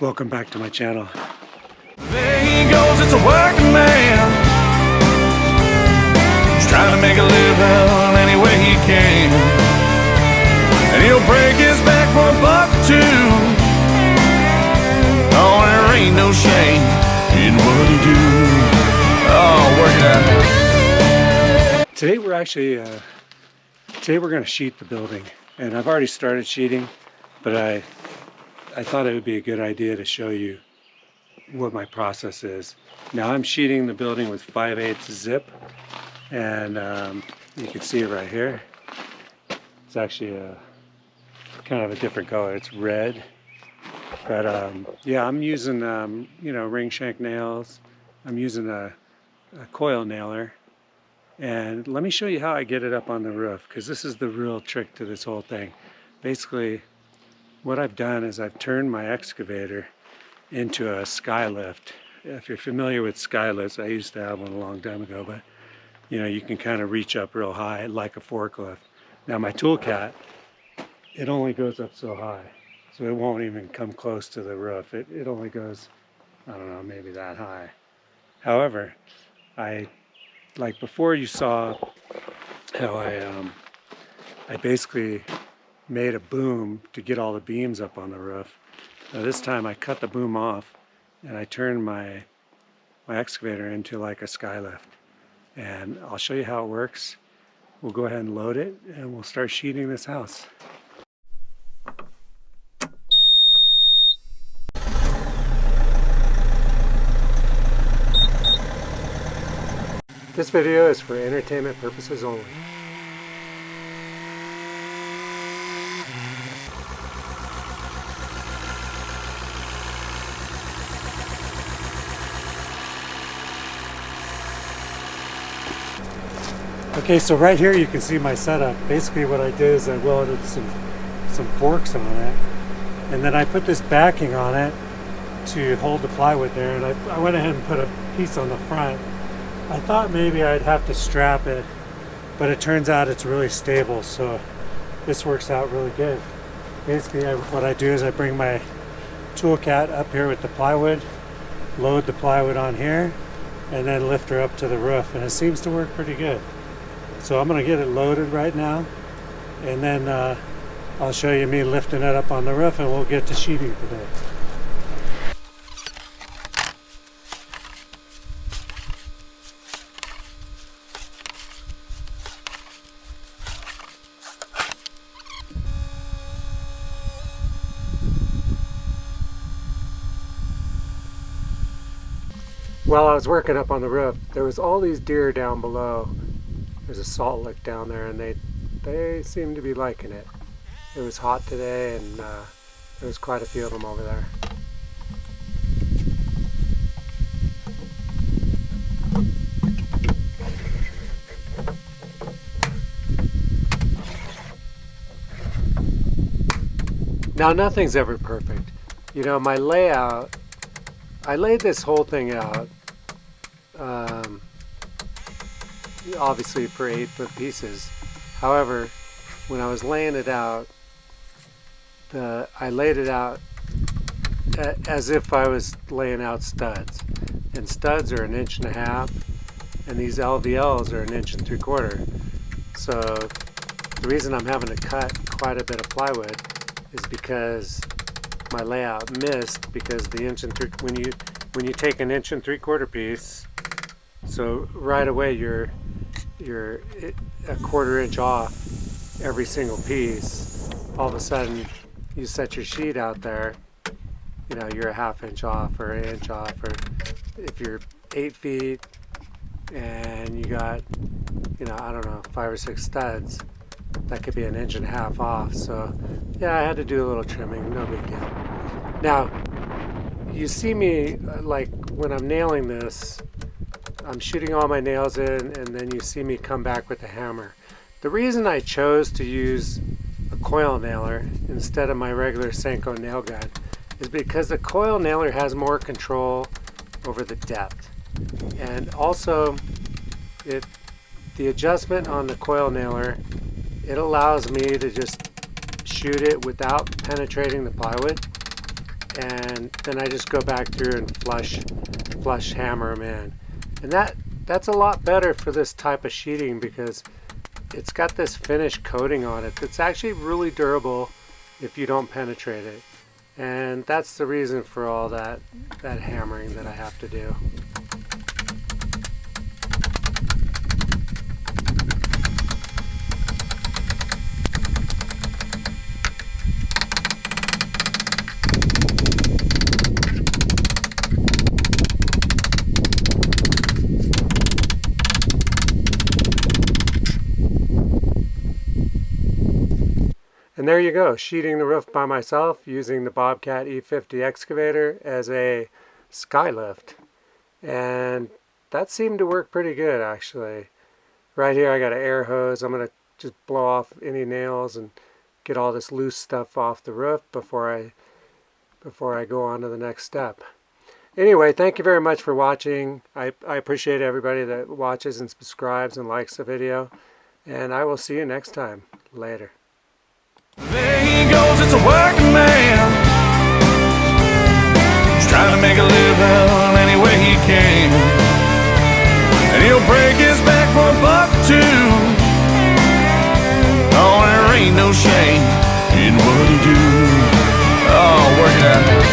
Welcome back to my channel. There he goes, it's a working man. He's trying to make a living any way he can. And he'll break his back for $1 or $2. Oh, there ain't no shame in what he do. Oh, work it out. Today we're going to sheet the building, and I've already started sheeting, but I thought it would be a good idea to show you what my process is. Now I'm sheeting the building with 5/8 zip, and you can see it right here. It's actually a kind of a different color. It's red, but yeah, I'm using ring shank nails. I'm using a coil nailer, and let me show you how I get it up on the roof, because this is the real trick to this whole thing. Basically, what I've done is I've turned my excavator into a skylift. If you're familiar with skylifts, I used to have one a long time ago, but you can kind of reach up real high like a forklift. Now my tool cat, it only goes up so high, so it won't even come close to the roof. It only goes, I don't know, maybe that high. However, like before, you saw how I basically made a boom to get all the beams up on the roof. Now this time I cut the boom off and I turned my excavator into like a skylift. And I'll show you how it works. We'll go ahead and load it and we'll start sheeting this house. This video is for entertainment purposes only. Okay, so right here you can see my setup. Basically what I did is I welded some forks on it, and then I put this backing on it to hold the plywood there, and I went ahead and put a piece on the front. I thought maybe I'd have to strap it, but it turns out it's really stable, so this works out really good. Basically what I do is I bring my tool cat up here with the plywood, load the plywood on here, and then lift her up to the roof, and it seems to work pretty good. So I'm going to get it loaded right now, and then I'll show you me lifting it up on the roof, and we'll get to sheeting today. While I was working up on the roof, there was all these deer down below. There's a salt lick down there, and they seem to be liking it. It was hot today, and there was quite a few of them over there. Now nothing's ever perfect. My layout, I laid this whole thing out obviously for 8-foot pieces. However, when I was laying it out, I laid it out as if I was laying out studs, and studs are 1.5 inches, and these LVLs are 1 3/4 inches. So the reason I'm having to cut quite a bit of plywood is because my layout missed, because the 1 3/4, when you take 1 3/4 inch piece, so right away you're 1/4 inch off every single piece. All of a sudden you set your sheet out there, you're 1/2 inch off or 1 inch off, or if you're 8 feet and you got I don't know, 5 or 6 studs, that could be 1.5 inches off. So yeah, I had to do a little trimming, no big deal. Now you see me, like when I'm nailing this, I'm shooting all my nails in, and then you see me come back with a hammer. The reason I chose to use a coil nailer instead of my regular Senko nail gun is because the coil nailer has more control over the depth, and also the adjustment on the coil nailer, it allows me to just shoot it without penetrating the plywood, and then I just go back through and flush hammer them in. And that's a lot better for this type of sheeting because it's got this finish coating on it that's actually really durable if you don't penetrate it. And that's the reason for all that hammering that I have to do. And there you go, sheeting the roof by myself using the Bobcat E60 excavator as a skylift. And that seemed to work pretty good actually. Right here I got an air hose. I'm going to just blow off any nails and get all this loose stuff off the roof before I go on to the next step. Anyway, thank you very much for watching. I appreciate everybody that watches and subscribes and likes the video. And I will see you next time. Later. There he goes, it's a working man. He's trying to make a living any way he can. And he'll break his back for $1 or $2. Oh, there ain't no shame in what he do. Oh, work it out.